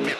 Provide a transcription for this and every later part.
What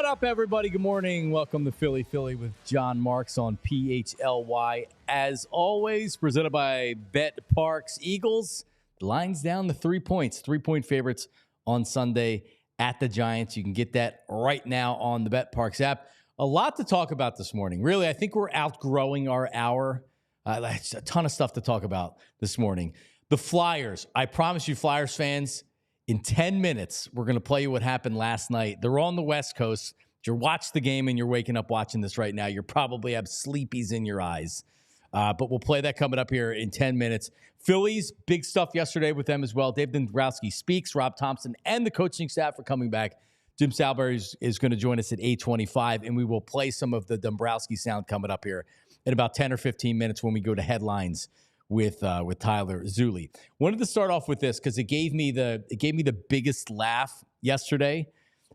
up, everybody? Good morning. Welcome to Philly with John Marks on PHLY. As always, presented by Bet Parks. Eagles, the line's down to 3 points. 3-point favorites on Sunday at the Giants. You can get that right now on the Bet Parks app. A lot to talk about this morning. Really, I think we're outgrowing our hour. That's a ton of stuff to talk about this morning. The Flyers. I promise you, Flyers fans, in 10 minutes, we're going to play you what happened last night. They're on the West Coast. If you watch the game and you're waking up watching this right now, you probably have sleepies in your eyes. But we'll play that coming up here in 10 minutes. Phillies, big stuff yesterday with them as well. Dave Dombrowski speaks. Rob Thomson and the coaching staff are coming back. Jim Salisbury is going to join us at 8:25, and we will play some of the Dombrowski sound coming up here in about 10 or 15 minutes when we go to headlines with Tyler Zulli. Wanted to start off with this because it gave me the biggest laugh yesterday.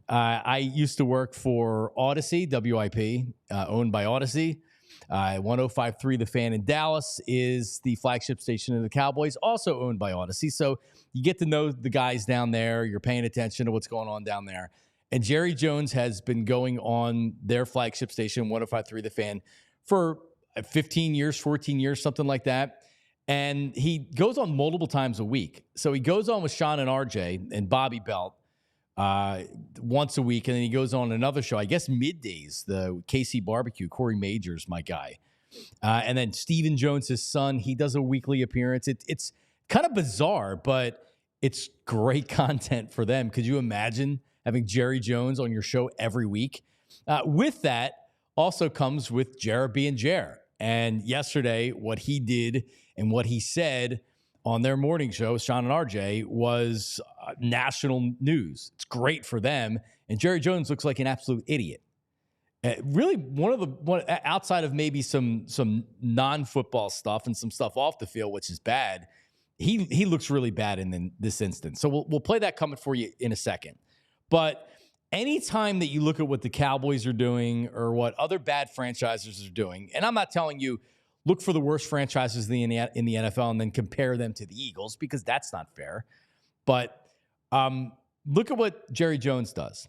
I used to work for Odyssey, WIP, owned by Odyssey. 105.3 The Fan in Dallas is the flagship station of the Cowboys, also owned by Odyssey. So you get to know the guys down there. You're paying attention to what's going on down there. And Jerry Jones has been going on their flagship station, 105.3 The Fan, for 15 years, 14 years, something like that. And he goes on multiple times a week. So he goes on with Sean and RJ and Bobby Belt once a week. And then he goes on another show, I guess middays, the KC Barbecue. Corey Majors, my guy. And then Stephen Jones, his son, he does a weekly appearance. It's kind of bizarre, but it's great content for them. Could you imagine having Jerry Jones on your show every week? With that also comes with Jared being Jer. And yesterday, what he did and what he said on their morning show, Sean and RJ, was national news. It's great for them. And Jerry Jones looks like an absolute idiot. Really, one outside of maybe some non-football stuff and some stuff off the field, which is bad, he looks really bad in this instance. So we'll play that coming for you in a second. But anytime that you look at what the Cowboys are doing or what other bad franchises are doing, and I'm not telling you look for the worst franchises in the NFL and then compare them to the Eagles, because that's not fair. But look at what Jerry Jones does.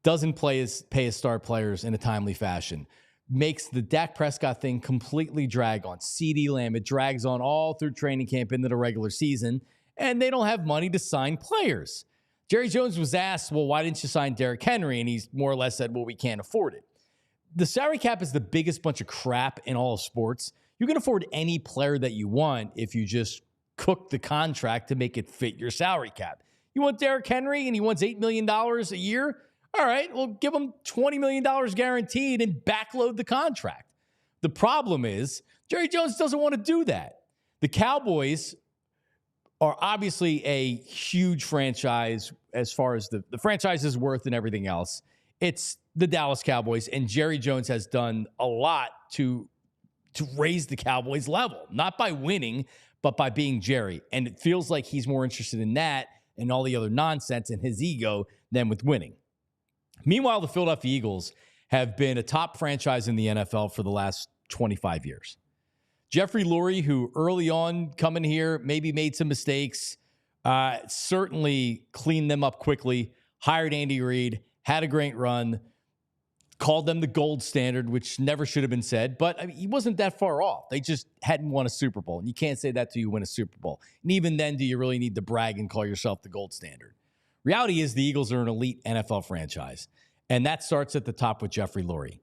Doesn't pay his star players in a timely fashion. Makes the Dak Prescott thing completely drag on. CeeDee Lamb, it drags on all through training camp into the regular season, and they don't have money to sign players. Jerry Jones was asked, well, why didn't you sign Derrick Henry? And he's more or less said, well, we can't afford it. The salary cap is the biggest bunch of crap in all of sports. You can afford any player that you want if you just cook the contract to make it fit your salary cap. You want Derrick Henry and he wants $8 million a year? All right, well, give him $20 million guaranteed and backload the contract. The problem is Jerry Jones doesn't want to do that. The Cowboys are obviously a huge franchise as far as the franchise's worth and everything else. It's the Dallas Cowboys, and Jerry Jones has done a lot to raise the Cowboys level, not by winning, but by being Jerry. And it feels like he's more interested in that and all the other nonsense and his ego than with winning. Meanwhile, the Philadelphia Eagles have been a top franchise in the NFL for the last 25 years. Jeffrey Lurie, who early on coming here, maybe made some mistakes, certainly cleaned them up quickly, hired Andy Reid, had a great run, called them the gold standard, which never should have been said, but I mean, he wasn't that far off. They just hadn't won a Super Bowl, and you can't say that till you win a Super Bowl. And even then, do you really need to brag and call yourself the gold standard? Reality is the Eagles are an elite NFL franchise, and that starts at the top with Jeffrey Lurie.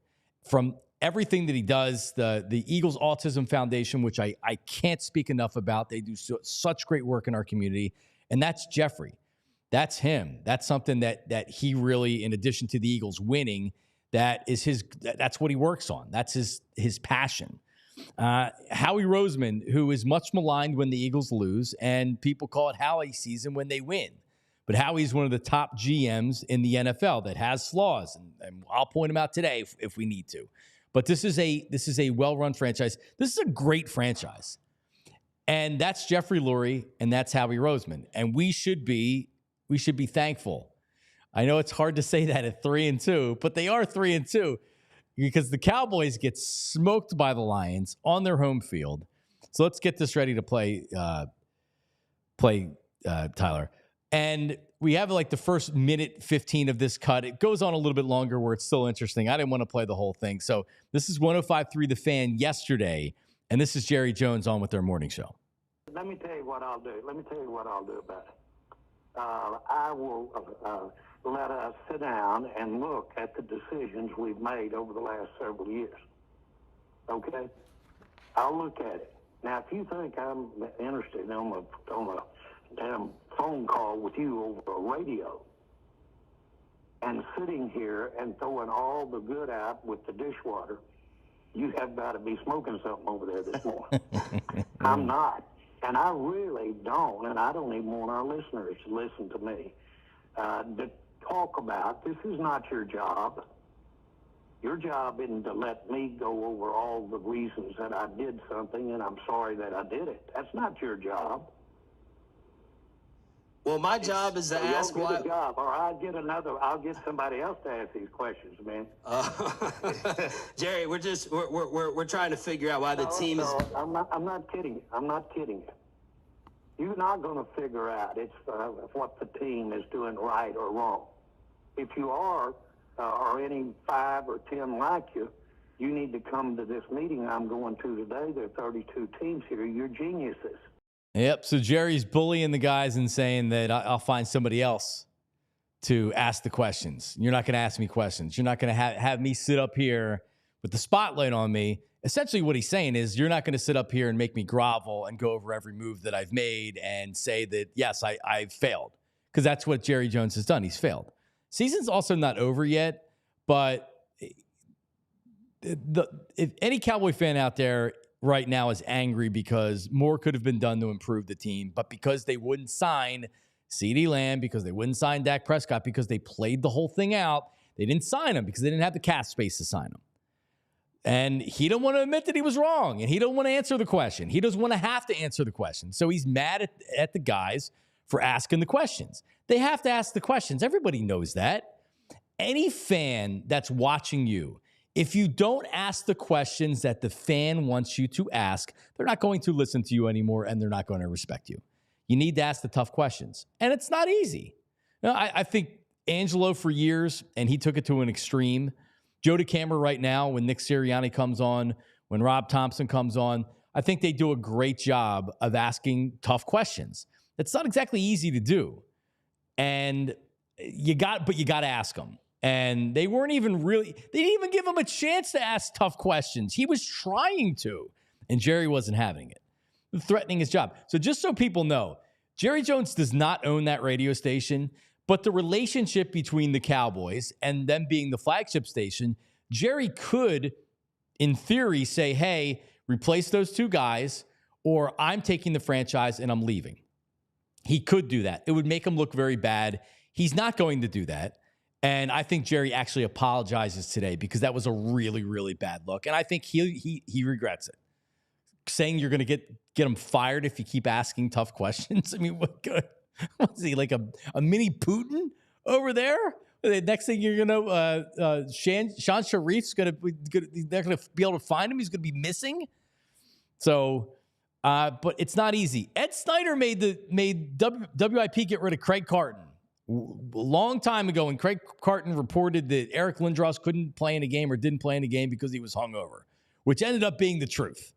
From everything that he does, the Eagles Autism Foundation, which I can't speak enough about, they do such great work in our community, and that's Jeffrey. That's him. That's something that he really, in addition to the Eagles winning, that's what he works on. That's his passion. Howie Roseman, who is much maligned when the Eagles lose, and people call it Howie season when they win. but Howie's one of the top GMs in the NFL that has flaws, and I'll point them out today if we need to. But this is a well-run franchise. This is a great franchise. And that's Jeffrey Lurie, and that's Howie Roseman. And we should be thankful. I know it's hard to say that at 3-2, but they are 3-2 because the Cowboys get smoked by the Lions on their home field. So let's get this ready to play, Tyler. And we have like the first minute 15 of this cut. It goes on a little bit longer where it's still interesting. I didn't want to play the whole thing. So this is 105.3 The Fan yesterday, and this is Jerry Jones on with their morning show. Let me tell you what I'll do. Let me tell you what I'll do about it. I will let us sit down and look at the decisions we've made over the last several years. Okay? I'll look at it. Now, if you think I'm interested on a damn phone call with you over a radio and sitting here and throwing all the good out with the dishwater, you have got to be smoking something over there this morning. I'm not. And I really don't, and I don't even want our listeners to listen to me, to talk about, this is not your job. Your job isn't to let me go over all the reasons that I did something and I'm sorry that I did it. That's not your job. Well, my job is to ask why. Get a job, or I'll get somebody else to ask these questions, man. Jerry, we're trying to figure out why the team is. I'm not kidding you. I'm not kidding you. You're not going to figure out what the team is doing right or wrong. If you are, or any 5 or 10 like you, you need to come to this meeting I'm going to today. There are 32 teams here. You're geniuses. Yep. So Jerry's bullying the guys and saying that I'll find somebody else to ask the questions. You're not going to ask me questions. You're not going to have me sit up here with the spotlight on me. Essentially what he's saying is you're not going to sit up here and make me grovel and go over every move that I've made and say that, yes, I've failed. Because that's what Jerry Jones has done. He's failed. Season's also not over yet, but if any Cowboy fan out there right now is angry because more could have been done to improve the team, but because they wouldn't sign CeeDee Lamb, because they wouldn't sign Dak Prescott, because they played the whole thing out, they didn't sign him because they didn't have the cap space to sign him. And he don't want to admit that he was wrong, and he don't want to answer the question. He doesn't want to have to answer the question. So he's mad at the guys for asking the questions. They have to ask the questions. Everybody knows that. Any fan that's watching you, if you don't ask the questions that the fan wants you to ask, they're not going to listen to you anymore, and they're not going to respect you. You need to ask the tough questions, and it's not easy. Now, I think Angelo for years, and he took it to an extreme. Joe DeCamera right now, when Nick Sirianni comes on, when Rob Thomson comes on, I think they do a great job of asking tough questions. It's not exactly easy to do, and you got to ask them. And they weren't even really, they didn't even give him a chance to ask tough questions. He was trying to, and Jerry wasn't having it, threatening his job. So just so people know, Jerry Jones does not own that radio station, but the relationship between the Cowboys and them being the flagship station, Jerry could, in theory, say, hey, replace those two guys, or I'm taking the franchise and I'm leaving. He could do that. It would make him look very bad. He's not going to do that. And I think Jerry actually apologizes today because that was a really, really bad look. And I think he regrets it. Saying you're going to get him fired if you keep asking tough questions. I mean, what's he, like a mini Putin over there? The next thing you're going to, Sean Sharif's they're going to be able to find him. He's going to be missing. So, but it's not easy. Ed Snyder made WIP get rid of Craig Carton a long time ago, when Craig Carton reported that Eric Lindros couldn't play in a game or didn't play in a game because he was hungover, which ended up being the truth.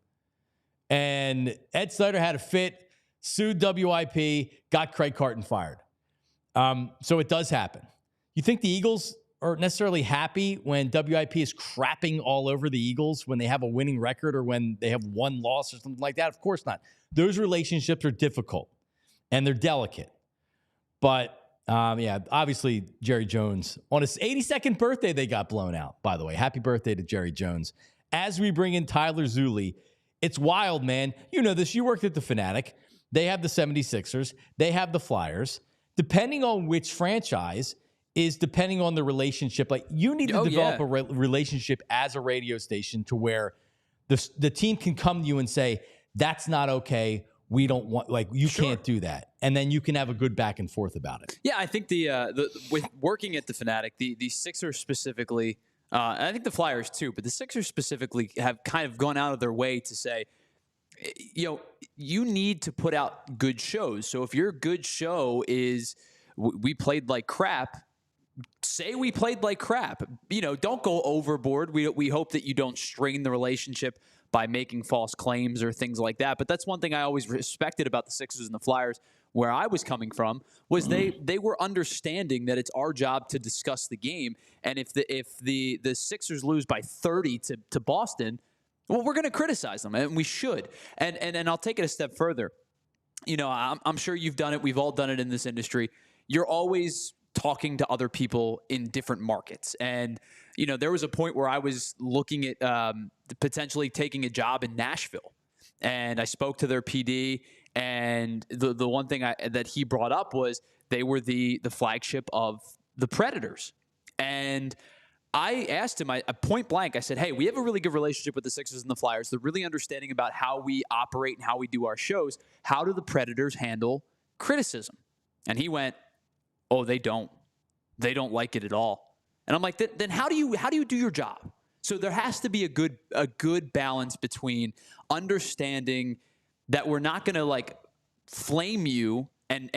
And Ed Snyder had a fit, sued WIP, got Craig Carton fired. So it does happen. You think the Eagles are necessarily happy when WIP is crapping all over the Eagles when they have a winning record or when they have one loss or something like that? Of course not. Those relationships are difficult and they're delicate. But yeah, obviously Jerry Jones on his 82nd birthday, they got blown out, by the way. Happy birthday to Jerry Jones. As we bring in Tyler Zulli, it's wild, man. You know this. You worked at the Fanatic. They have the 76ers. They have the Flyers. depending on which franchise is depending on the relationship. Like, you need to develop a relationship as a radio station to where the team can come to you and say, that's not okay. We don't want, like, you can't do that. And then you can have a good back and forth about it. Yeah, I think the with working at the Fanatic, the Sixers specifically, and I think the Flyers too, but the Sixers specifically have kind of gone out of their way to say, you need to put out good shows. So if your good show is we played like crap, say we played like crap. Don't go overboard. We hope that you don't strain the relationship by making false claims or things like that. But that's one thing I always respected about the Sixers and the Flyers, where I was coming from, was they were understanding that it's our job to discuss the game. And if the Sixers lose by 30 to Boston, well, we're going to criticize them, and we should. And I'll take it a step further. I'm sure you've done it. We've all done it in this industry. You're always talking to other people in different markets. And, there was a point where I was looking at potentially taking a job in Nashville. And I spoke to their PD, and the one thing that he brought up was they were the flagship of the Predators. And I asked him, I point blank, I said, hey, we have a really good relationship with the Sixers and the Flyers. They're really understanding about how we operate and how we do our shows. How do the Predators handle criticism? And he went, oh, they don't. They don't like it at all. And I'm like, then how do you do your job? So there has to be a good balance between understanding that we're not going to like flame you and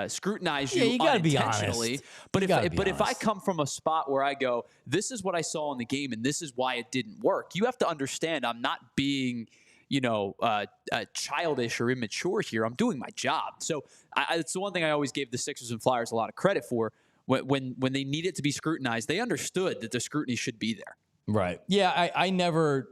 scrutinize you unintentionally. But if I come from a spot where I go, this is what I saw in the game and this is why it didn't work, you have to understand I'm not being childish or immature here. I'm doing my job. So it's the one thing I always gave the Sixers and Flyers a lot of credit for. When they needed to be scrutinized, they understood that the scrutiny should be there. Right. Yeah, I never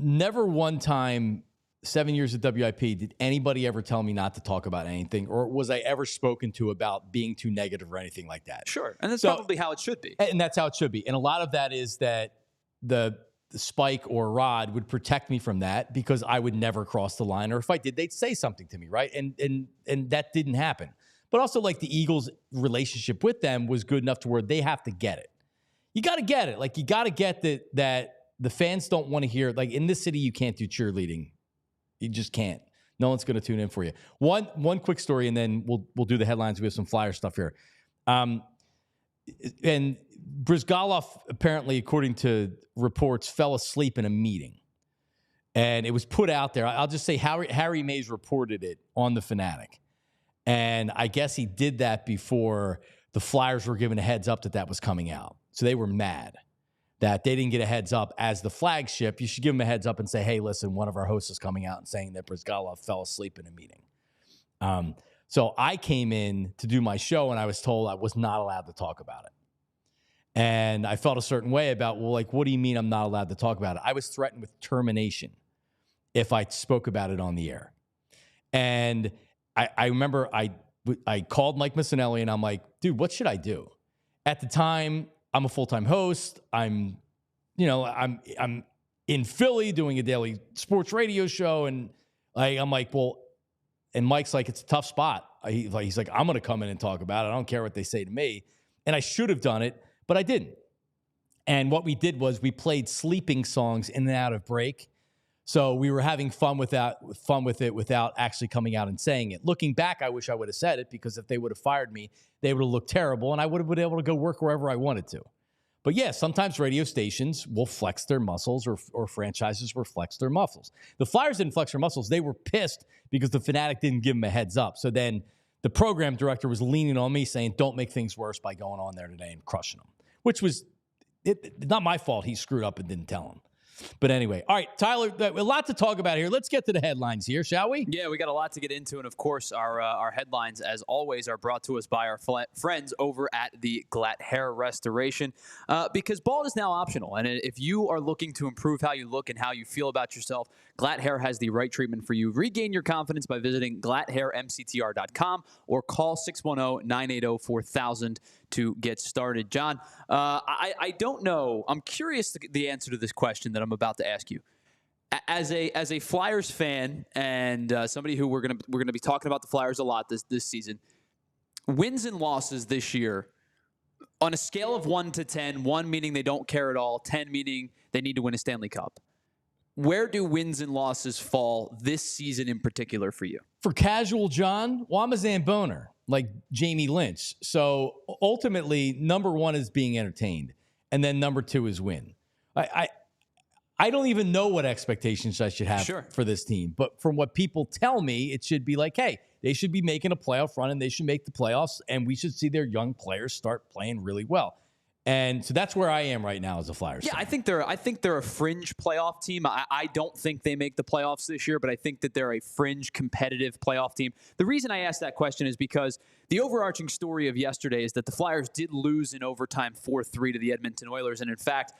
one time, 7 years at WIP, did anybody ever tell me not to talk about anything, or was I ever spoken to about being too negative or anything like that? Sure. And that's probably how it should be. And that's how it should be. And a lot of that is that the Spike or Rod would protect me from that because I would never cross the line, or if I did, they'd say something to me, right? And that didn't happen. But also, like, the Eagles' relationship with them was good enough to where they have to get it. You got to get it. Like, you got to get that the fans don't want to hear, like, in this city, you can't do cheerleading. You just can't. No one's going to tune in for you. One quick story, and then we'll do the headlines. We have some Flyer stuff here. And Brizgalov, apparently, according to reports, fell asleep in a meeting. And it was put out there. I'll just say Harry Mays reported it on the Fanatic. And I guess he did that before the Flyers were given a heads up that was coming out. So they were mad that they didn't get a heads up as the flagship. You should give them a heads up and say, hey, listen, one of our hosts is coming out and saying that Brizgalov fell asleep in a meeting. So I came in to do my show, and I was told I was not allowed to talk about it. And I felt a certain way about, well, like, what do you mean I'm not allowed to talk about it? I was threatened with termination if I spoke about it on the air. And I remember I called Mike Missinelli, and I'm like, dude, what should I do? At the time, I'm a full-time host. I'm in Philly doing a daily sports radio show, and I'm like, well, and Mike's like, it's a tough spot. He's like, I'm going to come in and talk about it. I don't care what they say to me. And I should have done it, but I didn't. And what we did was we played sleeping songs in and out of break. So we were having fun with it without actually coming out and saying it. Looking back, I wish I would have said it, because if they would have fired me, they would have looked terrible, and I would have been able to go work wherever I wanted to. But yeah, sometimes radio stations will flex their muscles, or franchises will flex their muscles. The Flyers didn't flex their muscles. They were pissed because the Fanatic didn't give them a heads up. So then the program director was leaning on me saying, don't make things worse by going on there today and crushing them, which was not my fault. He screwed up and didn't tell him. But anyway, all right, Tyler, a lot to talk about here. Let's get to the headlines here, shall we? Yeah, we got a lot to get into. And, of course, our headlines, as always, are brought to us by our friends over at the Glatt Hair Restoration, because bald is now optional. And if you are looking to improve how you look and how you feel about yourself, Glatt Hair has the right treatment for you. Regain your confidence by visiting glatthairmctr.com or call 610-980-4000 to get started. John, I don't know. I'm curious the answer to this question that I'm about to ask you. As a Flyers fan and somebody who we're gonna be talking about the Flyers a lot this season, wins and losses this year on a scale of 1 to 10, 1 meaning they don't care at all, 10 meaning they need to win a Stanley Cup. Where do wins and losses fall this season in particular for you? For casual John, well, I'm a Zamboner, like Jamie Lynch. So ultimately, number one is being entertained, and then number two is win. I don't even know what expectations I should have for this team. But from what people tell me, it should be like, hey, they should be making a playoff run and they should make the playoffs. And we should see their young players start playing really well. And so that's where I am right now as a Flyers fan. I think they're a fringe playoff team. I don't think they make the playoffs this year, but I think that they're a fringe competitive playoff team. The reason I asked that question is because the overarching story of yesterday is that the Flyers did lose in overtime 4-3 to the Edmonton Oilers. And in fact,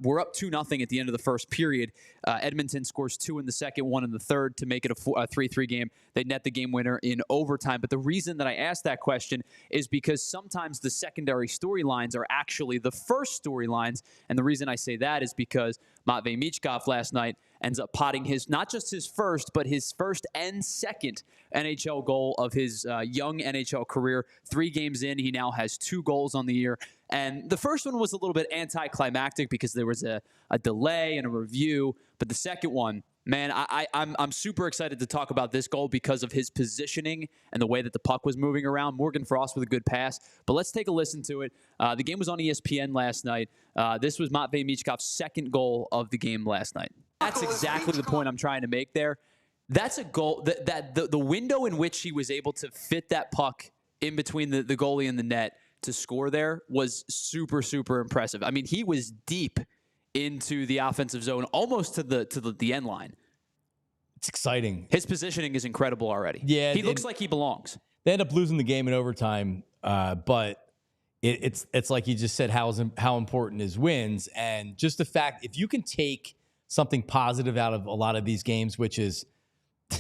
we're up 2-0 at the end of the first period. Edmonton scores 2 in the second, 1 in the third to make it a 3-3 game. They net the game winner in overtime. But the reason that I asked that question is because sometimes the secondary storylines are actually the first storylines. And the reason I say that is because Matvei Michkov last night ends up potting not just his first, but his first and second NHL goal of his young NHL career. 3 games in, he now has 2 goals on the year. And the first one was a little bit anticlimactic because there was a delay and a review. But the second one, man, I'm super excited to talk about this goal because of his positioning and the way that the puck was moving around. Morgan Frost with a good pass. But let's take a listen to it. The game was on ESPN last night. This was Matvei Michkov's second goal of the game last night. That's exactly the point I'm trying to make there. That's a goal that the window in which he was able to fit that puck in between the goalie and the net to score there was super, super impressive. I mean, he was deep into the offensive zone, almost to the end line. It's exciting. His positioning is incredible already. Yeah, he looks like he belongs. They end up losing the game in overtime, but it's like you just said, how important is wins, and just the fact if you can take something positive out of a lot of these games, which is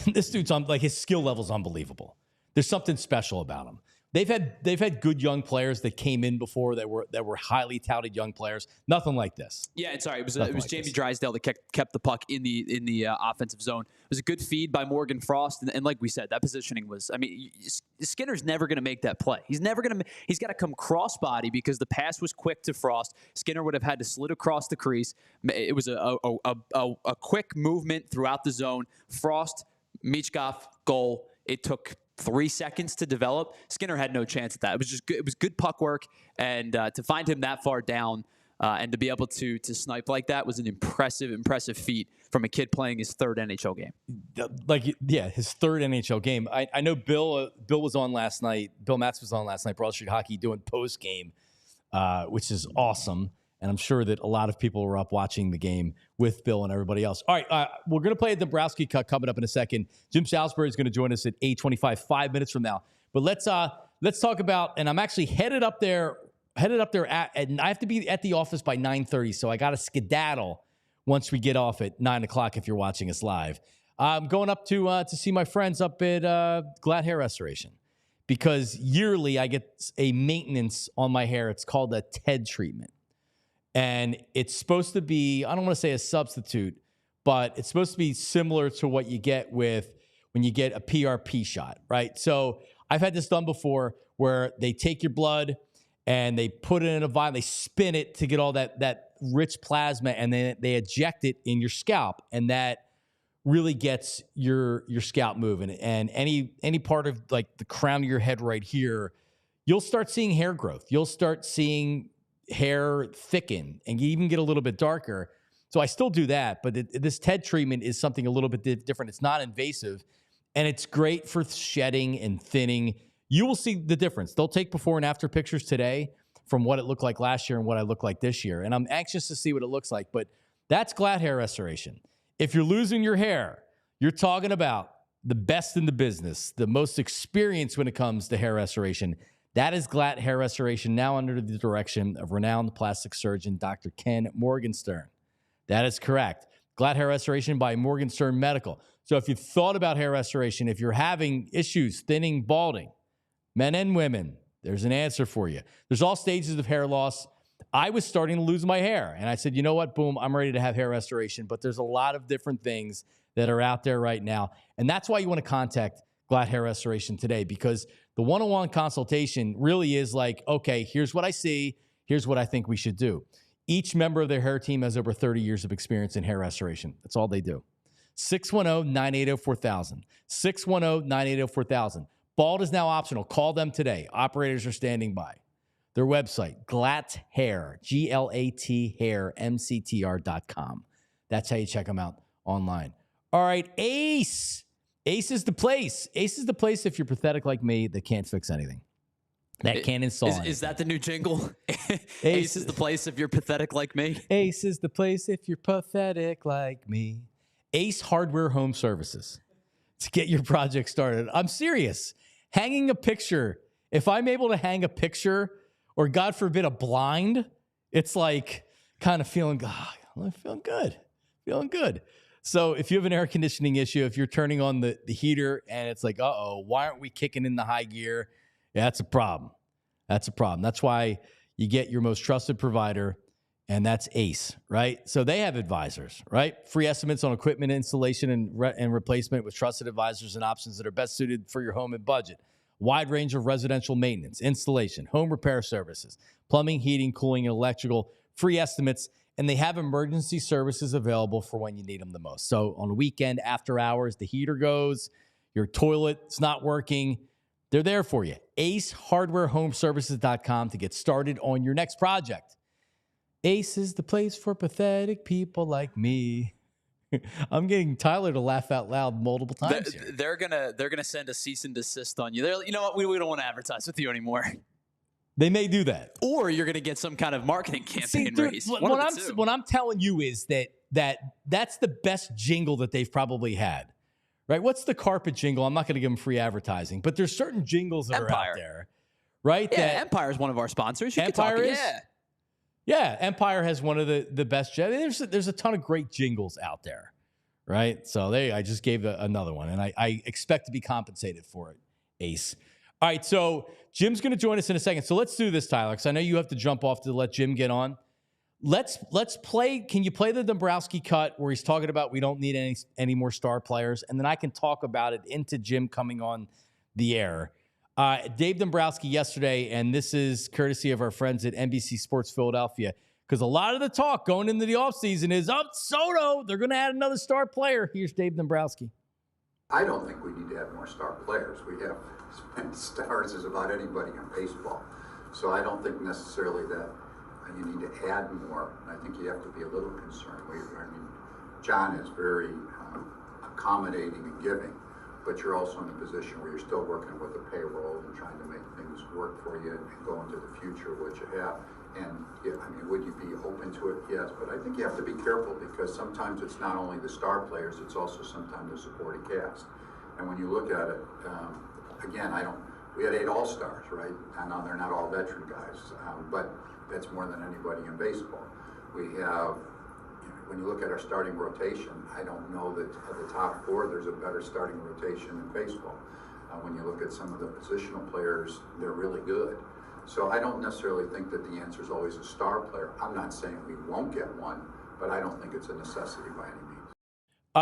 this dude's like his skill level is unbelievable. There's something special about him. They've had good young players that came in before that were highly touted young players. Nothing like this. Yeah, and sorry, it was like Jamie Drysdale that kept the puck in the offensive zone. It was a good feed by Morgan Frost, and like we said, that positioning was. I mean, Skinner's never going to make that play. He's never going to. He's got to come crossbody because the pass was quick to Frost. Skinner would have had to slid across the crease. It was a quick movement throughout the zone. Frost, Michkov, goal. It took 3 seconds to develop. Skinner had no chance at that. It was just good. It was good puck work, and to find him that far down and to be able to snipe like that was an impressive feat from a kid playing his third NHL game. His third NHL game. I know Bill was on last night. Bill Matz was on last night. Broad Street Hockey doing post game, which is awesome. And I'm sure that a lot of people were up watching the game with Bill and everybody else. All right, we're going to play a Dombrowski cut coming up in a second. Jim Salisbury is going to join us at 8:25, 5 minutes from now. But let's talk about. And I'm actually headed up there. And I have to be at the office by 9:30, so I got to skedaddle once we get off at 9 o'clock. If you're watching us live, I'm going up to see my friends up at Glad Hair Restoration because yearly I get a maintenance on my hair. It's called a TED treatment. And it's supposed to be, I don't want to say a substitute, but it's supposed to be similar to what you get when you get a PRP shot, right? So I've had this done before where they take your blood and they put it in a vial, they spin it to get all that rich plasma, and then they eject it in your scalp. And that really gets your scalp moving. And any part of like the crown of your head right here, you'll start seeing hair growth. You'll start seeing hair thicken and you even get a little bit darker. So I still do that, but this TED treatment is something a little bit different. It's not invasive, and it's great for shedding and thinning. You will see the difference. They'll take before and after pictures today from what it looked like last year and what I look like this year, and I'm anxious to see what it looks like. But that's Glad Hair Restoration. If you're losing your hair, you're talking about the best in the business, the most experienced when it comes to hair restoration. That is Glad Hair Restoration, now under the direction of renowned plastic surgeon Dr. Ken Morgenstern. That is correct. Glad Hair Restoration by Morgenstern Medical. So if you've thought about hair restoration, if you're having issues thinning, balding, men and women, there's an answer for you. There's all stages of hair loss. I was starting to lose my hair, and I said, you know what, boom, I'm ready to have hair restoration. But there's a lot of different things that are out there right now, and that's why you want to contact Glad Hair Restoration today, because The one-on-one consultation really is like, okay, here's what I see. Here's what I think we should do. Each member of their hair team has over 30 years of experience in hair restoration. That's all they do. 610-980-4000. 610-980-4000. Bald is now optional. Call them today. Operators are standing by. Their website, Glatt Hair, G-L-A-T Hair, MCTR.com. That's how you check them out online. All right, Ace. Ace is the place. Ace is the place if you're pathetic like me that can't fix anything. That can't install anything. Is that the new jingle? Ace is the place if you're pathetic like me. Ace is the place if you're pathetic like me. Ace Hardware Home Services to get your project started. I'm serious. Hanging a picture. If I'm able to hang a picture or, God forbid, a blind, it's like kind of feeling good. Feeling good. So if you have an air conditioning issue, if you're turning on the heater and it's like, why aren't we kicking in the high gear? Yeah, that's a problem. That's a problem. That's why you get your most trusted provider, and that's Ace, right? So they have advisors, right? Free estimates on equipment installation and replacement with trusted advisors and options that are best suited for your home and budget. Wide range of residential maintenance, installation, home repair services, plumbing, heating, cooling, and electrical, free estimates, and they have emergency services available for when you need them the most. So on a weekend, after hours, the heater goes, your toilet's not working, they're there for you. AceHardwareHomeservices.com to get started on your next project. Ace is the place for pathetic people like me. I'm getting Tyler to laugh out loud multiple times here. They're gonna send a cease and desist on you. You know what? We don't want to advertise with you anymore. They may do that, or you're gonna get some kind of marketing campaign race. What I'm telling you is that's the best jingle that they've probably had. Right? What's the carpet jingle? I'm not going to give them free advertising, but there's certain jingles that are out there, right? Yeah, Empire is one of our sponsors. Empire is? Yeah, Empire has one of the best. There's a ton of great jingles out there, right? So I just gave another one, and I expect to be compensated for it, Ace. All right, so Jim's going to join us in a second. So let's do this, Tyler, because I know you have to jump off to let Jim get on. Let's play. Can you play the Dombrowski cut where he's talking about we don't need any more star players, and then I can talk about it into Jim coming on the air. Dave Dombrowski yesterday, and this is courtesy of our friends at NBC Sports Philadelphia, because a lot of the talk going into the offseason is, Soto, they're going to add another star player. Here's Dave Dombrowski. I don't think we need to have more star players. We have stars as about anybody in baseball, so I don't think necessarily that you need to add more. I think you have to be a little concerned. John is very accommodating and giving, but you're also in a position where you're still working with a payroll and trying to make things work for you and go into the future, what you have. And would you be open to it? Yes, but I think you have to be careful because sometimes it's not only the star players, it's also sometimes the supporting cast. And when you look at it, we had 8 all-stars, right? I know they're not all veteran guys, but that's more than anybody in baseball. We have, when you look at our starting rotation, I don't know that of the top 4, there's a better starting rotation in baseball. When you look at some of the positional players, they're really good. So I don't necessarily think that the answer is always a star player. I'm not saying we won't get one, but I don't think it's a necessity by any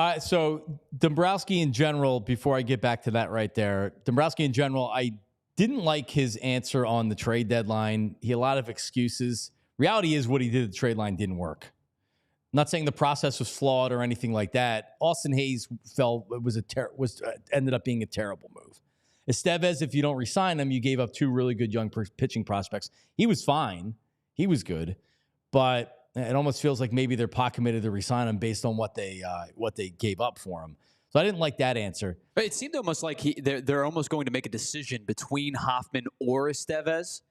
means. So Dombrowski in general, before I get back to that right there, Dombrowski in general, I didn't like his answer on the trade deadline. He had a lot of excuses. Reality is what he did at the trade line didn't work. I'm not saying the process was flawed or anything like that. Austin Hayes ended up being a terrible move. Estevez, if you don't re-sign him, you gave up 2 really good young pitching prospects. He was fine. He was good. But it almost feels like maybe they're pot committed to re-sign him based on what they gave up for him. So I didn't like that answer. But it seemed almost like they're almost going to make a decision between Hoffman or Estevez.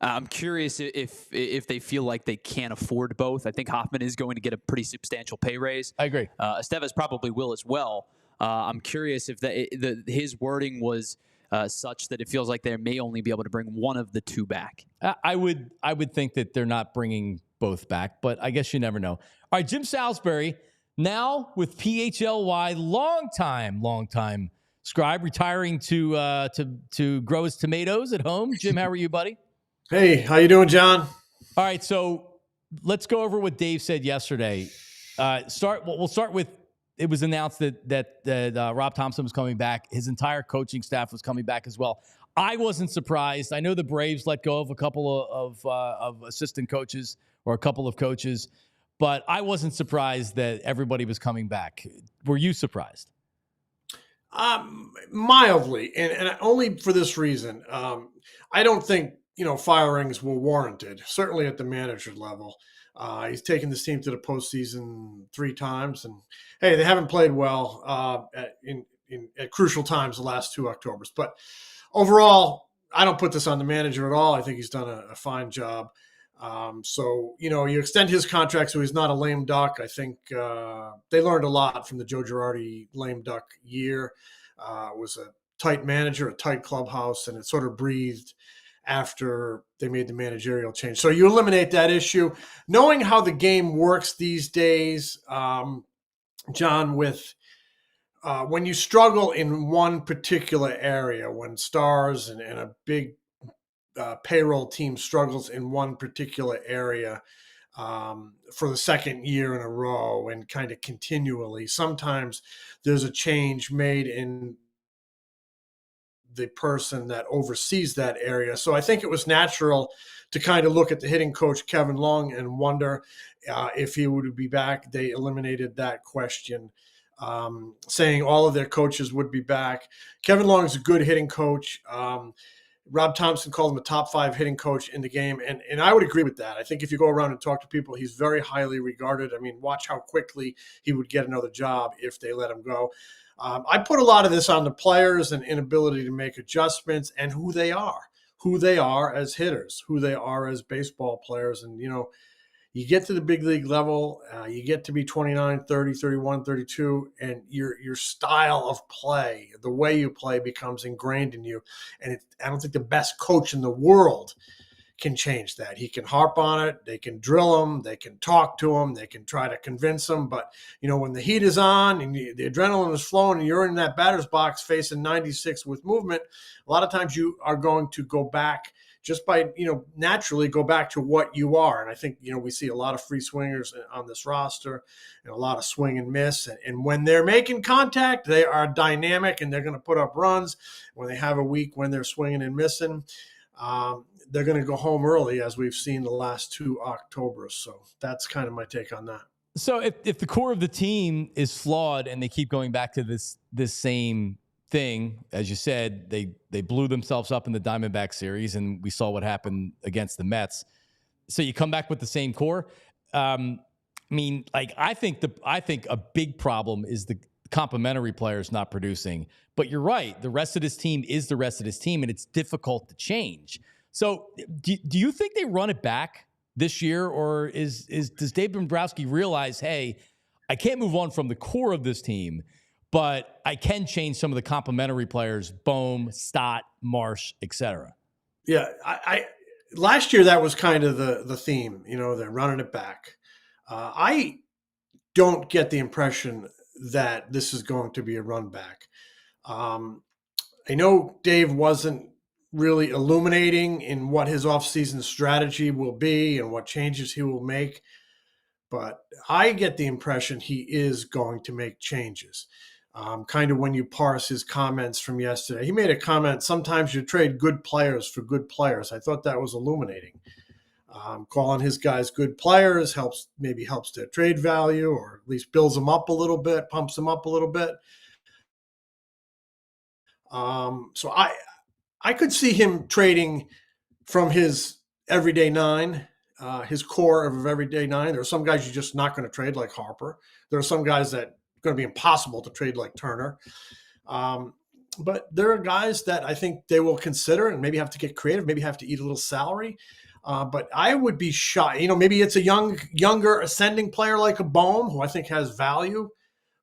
I'm curious if they feel like they can't afford both. I think Hoffman is going to get a pretty substantial pay raise. I agree. Estevez probably will as well. I'm curious if his wording was such that it feels like they may only be able to bring one of the 2 back. I would think that they're not bringing both back, but I guess you never know. All right, Jim Salisbury, now with PHLY, long-time scribe, retiring to grow his tomatoes at home. Jim, how are you, buddy? Hey, how you doing, John? All right, so let's go over what Dave said yesterday. We'll start with, it was announced that Rob Thomson was coming back. His entire coaching staff was coming back as well. I wasn't surprised. I know the Braves let go of a couple of assistant coaches or a couple of coaches, but I wasn't surprised that everybody was coming back. Were you surprised? Mildly, and only for this reason. I don't think firings were warranted. Certainly at the manager level, he's taken this team to the postseason 3 times, and hey, they haven't played well at crucial times the last 2 Octobers. But overall, I don't put this on the manager at all. I think he's done a fine job. So, you extend his contract so he's not a lame duck. I think they learned a lot from the Joe Girardi lame duck year. It was a tight manager, a tight clubhouse, and it sort of breathed after they made the managerial change. So you eliminate that issue. Knowing how the game works these days, John, with when you struggle in one particular area, when stars and a big payroll team struggles in one particular area for the second year in a row and kind of continually, sometimes there's a change made in the person that oversees that area. So I think it was natural to kind of look at the hitting coach, Kevin Long, and wonder if he would be back. They eliminated that question, saying all of their coaches would be back. Kevin Long is a good hitting coach. Rob Thomson called him a top 5 hitting coach in the game, and I would agree with that. I think if you go around and talk to people, he's very highly regarded. I mean, watch how quickly he would get another job if they let him go. I put a lot of this on the players and inability to make adjustments and who they are as hitters, who they are as baseball players. And, you get to the big league level, you get to be 29, 30, 31, 32, and your style of play, the way you play becomes ingrained in you. And I don't think the best coach in the world can change that. He can harp on it. They can drill him. They can talk to him. They can try to convince him. But, when the heat is on and the adrenaline is flowing and you're in that batter's box facing 96 with movement, a lot of times you are going to go back just by, naturally go back to what you are. And I think, we see a lot of free swingers on this roster and a lot of swing and miss. And when they're making contact, they are dynamic and they're going to put up runs. When they have a week when they're swinging and missing, they're going to go home early, as we've seen the last 2 Octobers. So that's kind of my take on that. So if the core of the team is flawed and they keep going back to this same thing, as you said, they blew themselves up in the Diamondback series, and we saw what happened against the Mets. So you come back with the same core. I think a big problem is the complementary players not producing. But you're right, the rest of this team is the rest of this team, and it's difficult to change. So do you think they run it back this year, or does Dave Dombrowski realize, hey, I can't move on from the core of this team, but I can change some of the complementary players, Bohm, Stott, Marsh, etc. Yeah, I last year that was kind of the theme. They're running it back. I don't get the impression that this is going to be a run back. I know Dave wasn't really illuminating in what his offseason strategy will be and what changes he will make, but I get the impression he is going to make changes. Kind of when you parse his comments from yesterday. He made a comment, sometimes you trade good players for good players. I thought that was illuminating. Calling his guys good players helps their trade value, or at least builds them up a little bit, pumps them up a little bit. So I could see him trading from his everyday 9, his core of everyday 9. There are some guys you're just not going to trade, like Harper. There are some guys that are going to be impossible to trade, like Turner. But there are guys that I think they will consider and maybe have to get creative, maybe have to eat a little salary. But I would be shy. Maybe it's a younger ascending player like a Bohm, who I think has value,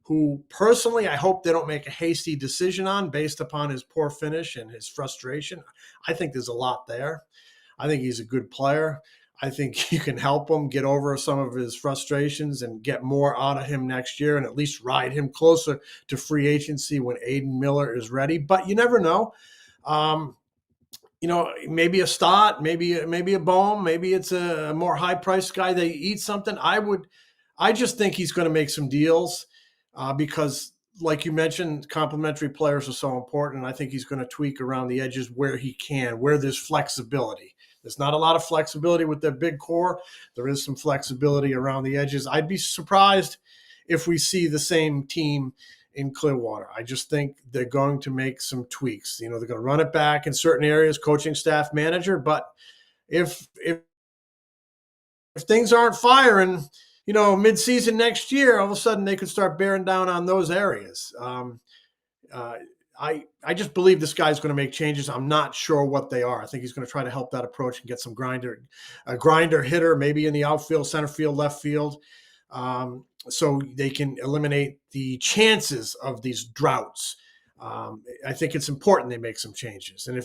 who personally I hope they don't make a hasty decision on based upon his poor finish and his frustration. I think there's a lot there. I think he's a good player. I think you can help him get over some of his frustrations and get more out of him next year, and at least ride him closer to free agency when Aiden Miller is ready. But you never know. Maybe a Stott, maybe a Bohm, maybe it's a more high-priced guy. They eat something. I just think he's going to make some deals because like you mentioned, complementary players are so important. And I think he's going to tweak around the edges where he can, where there's flexibility. There's not a lot of flexibility with their big core. There is some flexibility around the edges. I'd be surprised if we see the same team in Clearwater. I just think they're going to make some tweaks. They're going to run it back in certain areas, coaching staff, manager. But if things aren't firing, mid-season next year, all of a sudden they could start bearing down on those areas. I just believe this guy's going to make changes. I'm not sure what they are. I think he's going to try to help that approach and get some a grinder hitter, maybe in the outfield, center field, left field, so they can eliminate the chances of these droughts. I think it's important they make some changes. And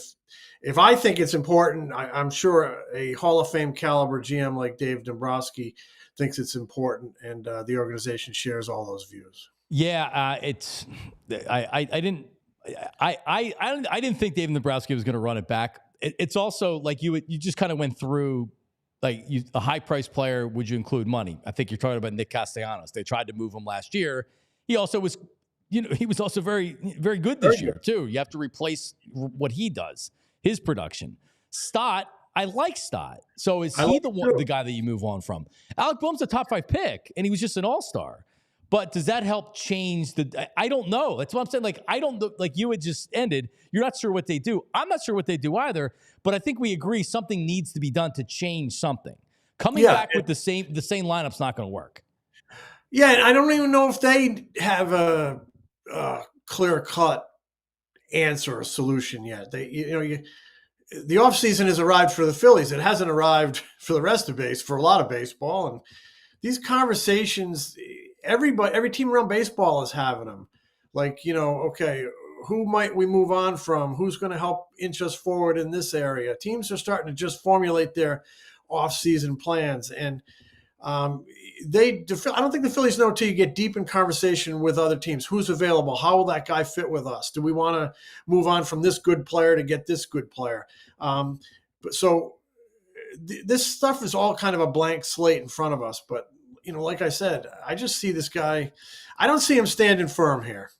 if I think it's important, I'm sure a Hall of Fame caliber GM like Dave Dombrowski thinks it's important, and the organization shares all those views. Yeah, I didn't think Dave Dombrowski was going to run it back. It's also like you just kind of went through, like, a high price player. Would you include money? I think you're talking about Nick Castellanos. They tried to move him last year. He also was, he was also very, very good this year too. You have to replace what he does, his production. Stott, I like Stott. So is he the guy that you move on from? Alec Boehm's a top 5 pick, and he was just an all-star. But does that help change I don't know. That's what I'm saying. Like, I don't, like you had just ended. You're not sure what they do. I'm not sure what they do either. But I think we agree something needs to be done to change something. Coming back with the same lineup's not going to work. Yeah, and I don't even know if they have a clear-cut answer or solution yet. The offseason has arrived for the Phillies. It hasn't arrived for the rest of for a lot of baseball. And these conversations, every team around baseball is having them. Like, okay, who might we move on from? Who's going to help inch us forward in this area? Teams are starting to just formulate their offseason plans. And I don't think the Phillies know until you get deep in conversation with other teams. Who's available? How will that guy fit with us? Do we want to move on from this good player to get this good player? This stuff is all kind of a blank slate in front of us. But, like I said, I just see this guy. I don't see him standing firm here.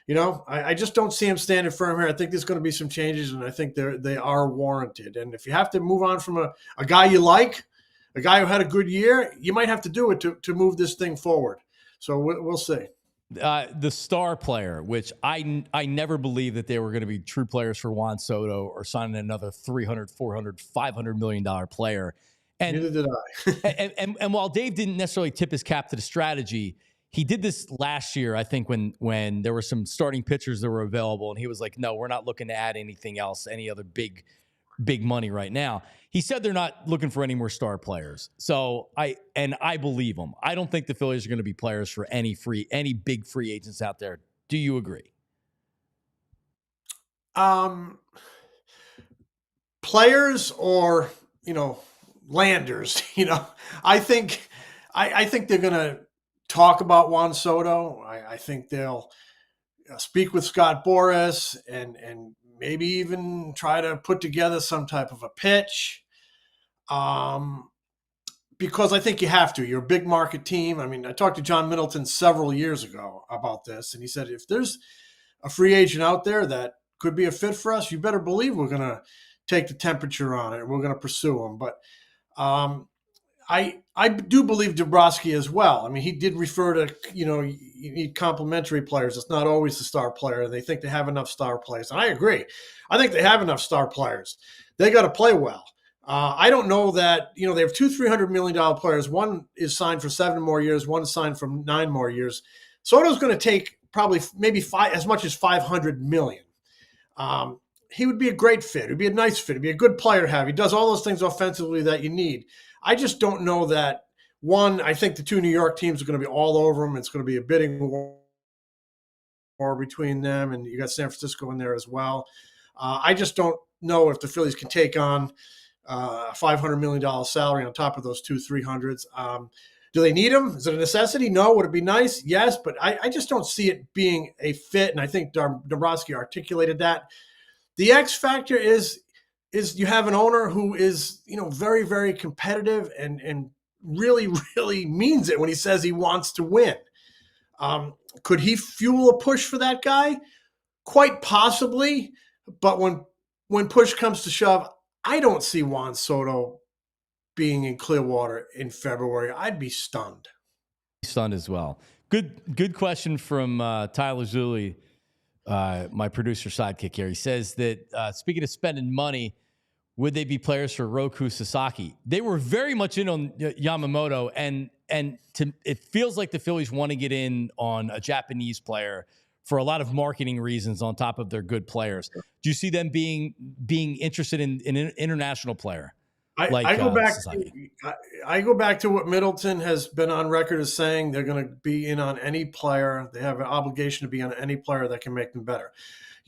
I just don't see him standing firm here. I think there's going to be some changes, and I think they are warranted. And if you have to move on from a guy you like, a guy who had a good year, you might have to do it to move this thing forward. So we'll see. The star player, which I never believed that they were going to be true players for Juan Soto or signing another $300, $400, $500 million player. And neither did I. and while Dave didn't necessarily tip his cap to the strategy, he did this last year, I think, when there were some starting pitchers that were available, and he was like, no, we're not looking to add anything else, any other big money right now. He said they're not looking for any more star players. So I believe him. I don't think the Phillies are going to be players for any big free agents out there. Do you agree? Players or, landers, I think they're going to talk about Juan Soto. I think they'll speak with Scott Boras and maybe even try to put together some type of a pitch. Because I think you have to. You're a big market team. I mean, I talked to John Middleton several years ago about this, and he said, if there's a free agent out there that could be a fit for us, you better believe we're going to take the temperature on it and we're going to pursue him. But I do believe Dombrowski as well. I mean, he did refer to, you need complementary players. It's not always the star player. They think they have enough star players. And I agree. I think they have enough star players. They got to play well. I don't know that, they have two $300 million players. One is signed for 7 more years. One is signed for 9 more years. Soto's going to take probably maybe as much as $500 million. He would be a great fit. It would be a nice fit. He'd be a good player to have. He does all those things offensively that you need. I just don't know that. One, I think the 2 New York teams are going to be all over him. It's going to be a bidding war between them, and you got San Francisco in there as well. I just don't know if the Phillies can take on a $500 million salary on top of those 2 300s. Do they need him? Is it a necessity? No. Would it be nice? Yes, but I just don't see it being a fit, and I think Dombrowski articulated that. The X factor is you have an owner who is, very, very competitive and really, really means it when he says he wants to win. Could he fuel a push for that guy? Quite possibly. But when push comes to shove, I don't see Juan Soto being in Clearwater in February. I'd be stunned. Stunned as well. Good question from Tyler Zulli, my producer sidekick here. He says that speaking of spending money, would they be players for Roku Sasaki? They were very much in on Yamamoto, and it feels like the Phillies want to get in on a Japanese player for a lot of marketing reasons on top of their good players. Do you see them being interested in an international player? I go back to what Middleton has been on record as saying. They're going to be in on any player. They have an obligation to be on any player that can make them better.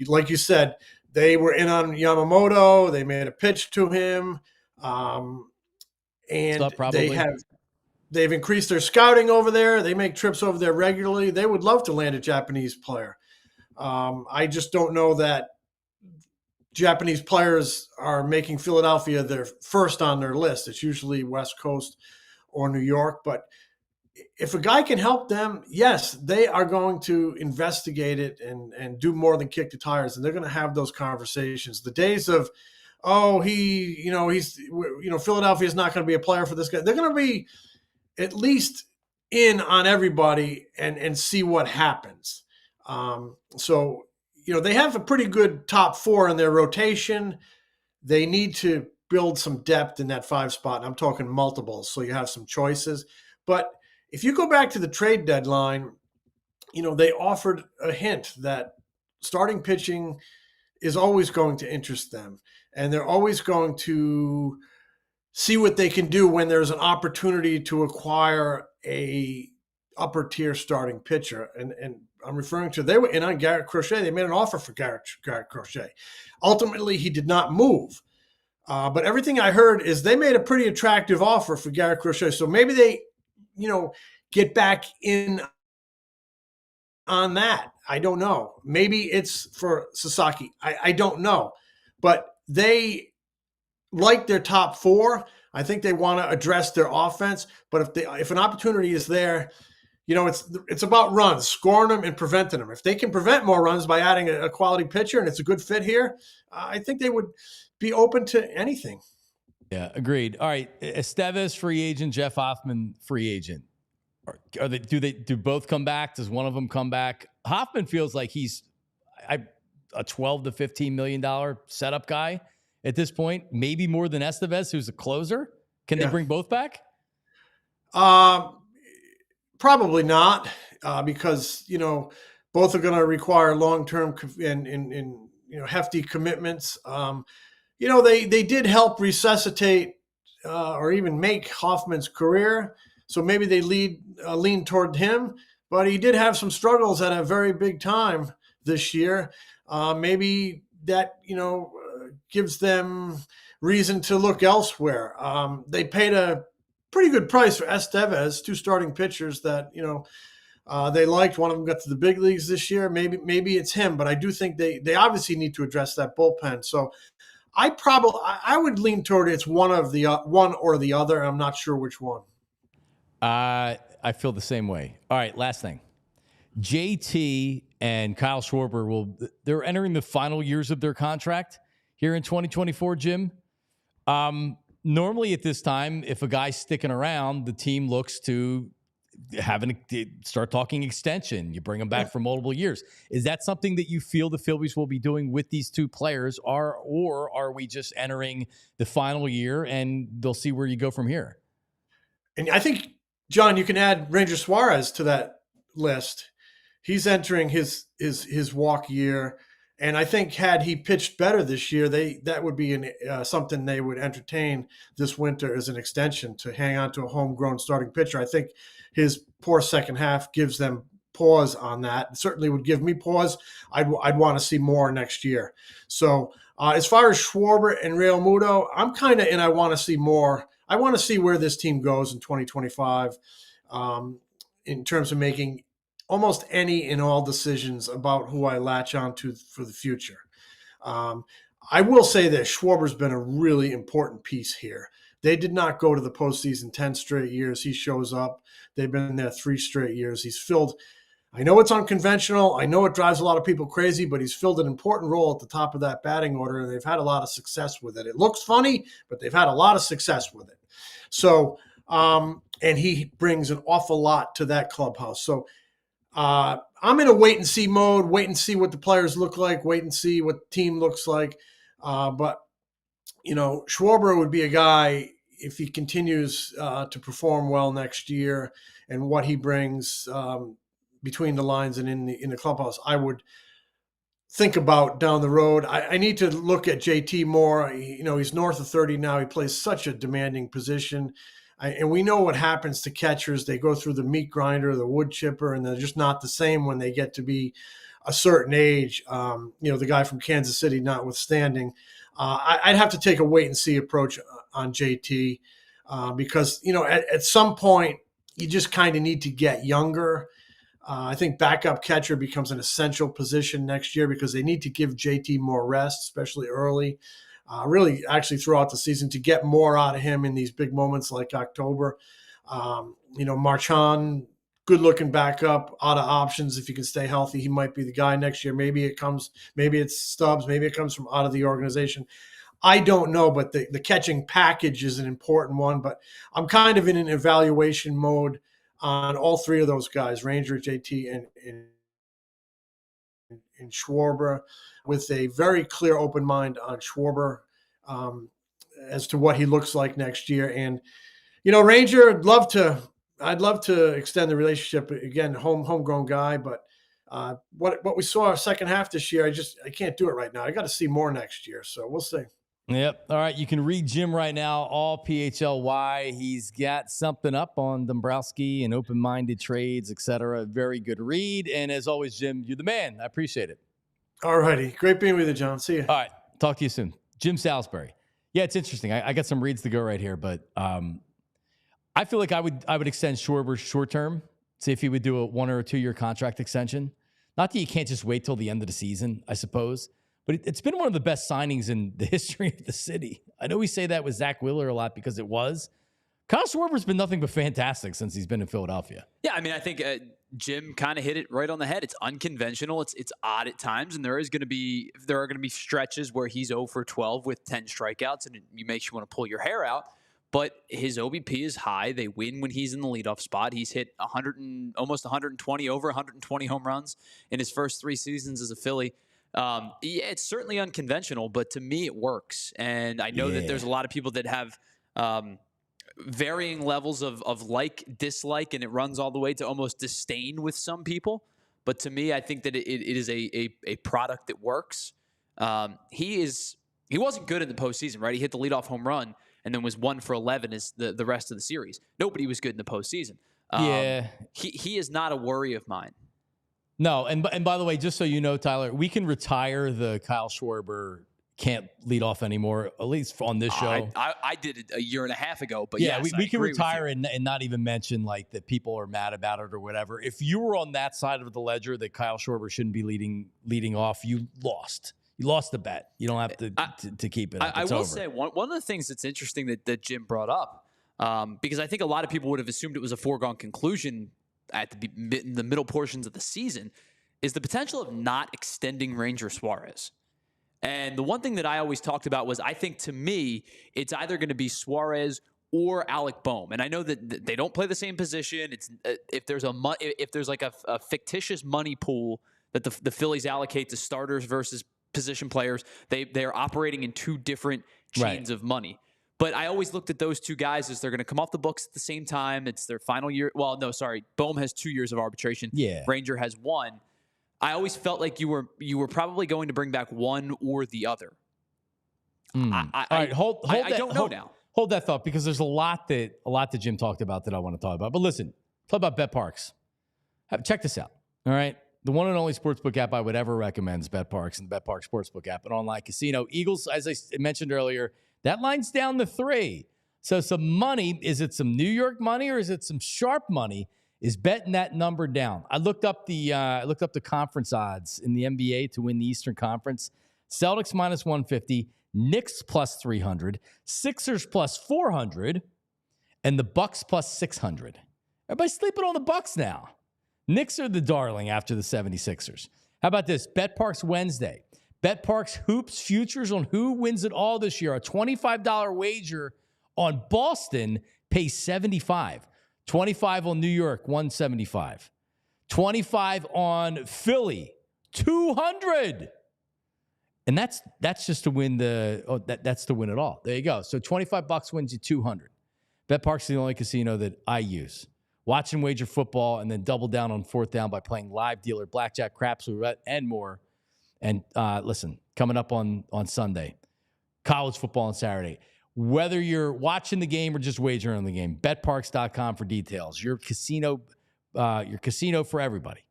Like you said, they were in on Yamamoto. They made a pitch to him, and they've increased their scouting over there. They make trips over there regularly. They would love to land a Japanese player. I just don't know that Japanese players are making Philadelphia their first on their list. It's usually West Coast or New York. But if a guy can help them, yes, they are going to investigate it and do more than kick the tires. And they're going to have those conversations. The days of, Philadelphia is not going to be a player for this guy. They're going to be at least in on everybody and see what happens. They have a pretty good top four in their rotation. They need to build some depth in that 5 spot. And I'm talking multiples, so you have some choices. But if you go back to the trade deadline, they offered a hint that starting pitching is always going to interest them. And they're always going to see what they can do when there's an opportunity to acquire a upper tier starting pitcher. And I'm referring to, they were in on Garrett Crochet. They made an offer for Garrett Crochet. Ultimately, he did not move. But everything I heard is they made a pretty attractive offer for Garrett Crochet. So maybe they, get back in on that. I don't know. Maybe it's for Sasaki. I don't know. But they like their top four. I think they want to address their offense. But if an opportunity is there, it's about runs, scoring them and preventing them. If they can prevent more runs by adding a quality pitcher and it's a good fit here, I think they would be open to anything. Yeah, agreed. All right, Estevez free agent, Jeff Hoffman free agent. Do both come back? Does one of them come back? Hoffman feels like he's a $12 to $15 million setup guy at this point, maybe more than Estevez, who's a closer. Can they bring both back? Probably not, because both are going to require long-term and hefty commitments. They did help resuscitate or even make Hoffman's career, so maybe they lean toward him. But he did have some struggles at a very big time this year. Maybe that gives them reason to look elsewhere. They paid a pretty good price for Estevez, 2 starting pitchers that they liked. One of them got to the big leagues this year. Maybe it's him, but I do think they obviously need to address that bullpen. So I would lean toward it's one or the other. I'm not sure which one. I feel the same way. All right, last thing. JT and Kyle Schwarber they're entering the final years of their contract here in 2024, Jim. Normally at this time, if a guy's sticking around, the team looks to start talking extension. You bring them back for multiple years. Is that something that you feel the Phillies will be doing with these 2 players, or are we just entering the final year and they'll see where you go from here? And I think, John, you can add Ranger Suarez to that list. He's entering his walk year. And I think had he pitched better this year, that would be something they would entertain this winter as an extension to hang on to a homegrown starting pitcher. I think his poor second half gives them pause on that. It certainly would give me pause. I'd want to see more next year. So as far as Schwarber and Real Muto, I'm kind of in. I want to see more. I want to see where this team goes in 2025 in terms of making almost any and all decisions about who I latch onto for the future. I will say this, Schwarber's been a really important piece here. They did not go to the postseason 10 straight years. He shows up. They've been there 3 straight years. He's filled I know it's unconventional. I know it drives a lot of people crazy, but he's filled an important role at the top of that batting order, and they've had a lot of success with it. It looks funny, but they've had a lot of success with it. So, and he brings an awful lot to that clubhouse. So I'm in a wait and see mode, wait and see what the players look like, wait and see what the team looks like. But, Schwarber would be a guy, if he continues to perform well next year and what he brings between the lines and in the clubhouse, I would think about down the road. I need to look at JT more. He's north of 30 now. He plays such a demanding position. And we know what happens to catchers. They go through the meat grinder, the wood chipper, and they're just not the same when they get to be a certain age. The guy from Kansas City notwithstanding. I'd have to take a wait and see approach on JT because, at some point you just kind of need to get younger. I think backup catcher becomes an essential position next year because they need to give JT more rest, especially early. Really, actually, throughout the season to get more out of him in these big moments like October. Marchand, good-looking backup, out of options. If he can stay healthy, he might be the guy next year. Maybe it's Stubbs. Maybe it comes from out of the organization. I don't know, but the catching package is an important one. But I'm kind of in an evaluation mode on all three of those guys, Ranger, JT, and Schwarber, with a very clear open mind on Schwarber as to what he looks like next year. And, Ranger, I'd love to extend the relationship. Again, homegrown guy, but what we saw our second half this year, I can't do it right now. I got to see more next year. So we'll see. Yep. All right. You can read Jim right now, all PHLY. He's got something up on Dombrowski and open-minded trades, etc. Very good read. And as always, Jim, you're the man. I appreciate it. All righty. Great being with you, John. See you. All right. Talk to you soon. Jim Salisbury. Yeah, it's interesting. I got some reads to go right here, but I feel like I would extend Schwarber short term, see if he would do a 1 or a 2 year contract extension. Not that you can't just wait till the end of the season, I suppose. But it's been one of the best signings in the history of the city. I know we say that with Zach Wheeler a lot because it was. Kyle Schwarber's been nothing but fantastic since he's been in Philadelphia. Yeah, I mean, I think Jim kind of hit it right on the head. It's unconventional. It's odd at times, and there are going to be stretches where he's 0 for 12 with 10 strikeouts, and it makes you want to pull your hair out. But his OBP is high. They win when he's in the leadoff spot. He's hit almost 120, over 120 home runs in his first 3 seasons as a Philly. Yeah, it's certainly unconventional, but to me it works. And I know that there's a lot of people that have varying levels of like, dislike, and it runs all the way to almost disdain with some people. But to me, I think that it is a product that works. He wasn't good in the postseason, right? He hit the leadoff home run and then was 1 for 11 as the rest of the series. Nobody was good in the postseason. He is not a worry of mine. No, and by the way, just so you know, Tyler, we can retire the Kyle Schwarber can't lead off anymore, at least on this show. I did it a year and a half ago, but yeah, yes, we can retire and not even mention like that people are mad about it or whatever. If you were on that side of the ledger that Kyle Schwarber shouldn't be leading off, you lost. You lost the bet. You don't have to keep it up. I will say one of the things that's interesting that Jim brought up, because I think a lot of people would have assumed it was a foregone conclusion in the middle portions of the season, is the potential of not extending Ranger Suarez. And the one thing that I always talked about was, I think to me, it's either going to be Suarez or Alec Boehm. And I know that they don't play the same position. It's if there's like a fictitious money pool that the Phillies allocate to starters versus position players, they are operating in 2 different chains of money. But I always looked at those 2 guys as they're going to come off the books at the same time. It's their final year. Well, no, sorry. Boehm has 2 years of arbitration. Yeah. Ranger has 1. I always felt like you were probably going to bring back one or the other. All right, hold that. I don't know now. Hold that thought, because there's a lot that Jim talked about that I want to talk about. But listen, talk about Bet Parks. Check this out. All right. The one and only sportsbook app I would ever recommend is Bet Parks, and the Bet Parks Sportsbook app, an online casino. Eagles, as I mentioned earlier, that line's down to 3. So some money, is it some New York money or is it some sharp money, is betting that number down. I looked up the conference odds in the NBA to win the Eastern Conference. Celtics minus 150, Knicks plus 300, Sixers plus 400, and the Bucks plus 600. Everybody's sleeping on the Bucks now. Knicks are the darling after the 76ers. How about this? BetParks Wednesday. BetParks Hoops Futures on who wins it all this year. A $25 wager on Boston pays $75. 25 on New York, $175. 25 on Philly, $200. And that's just to win that's to win it all. There you go. So $25 wins you $200. BetParks is the only casino that I use. Watch and wager football and then double down on fourth down by playing live dealer, blackjack, craps, roulette, and more. And listen, coming up on Sunday, college football on Saturday. Whether you're watching the game or just wagering on the game, betparks.com for details. Your casino for everybody.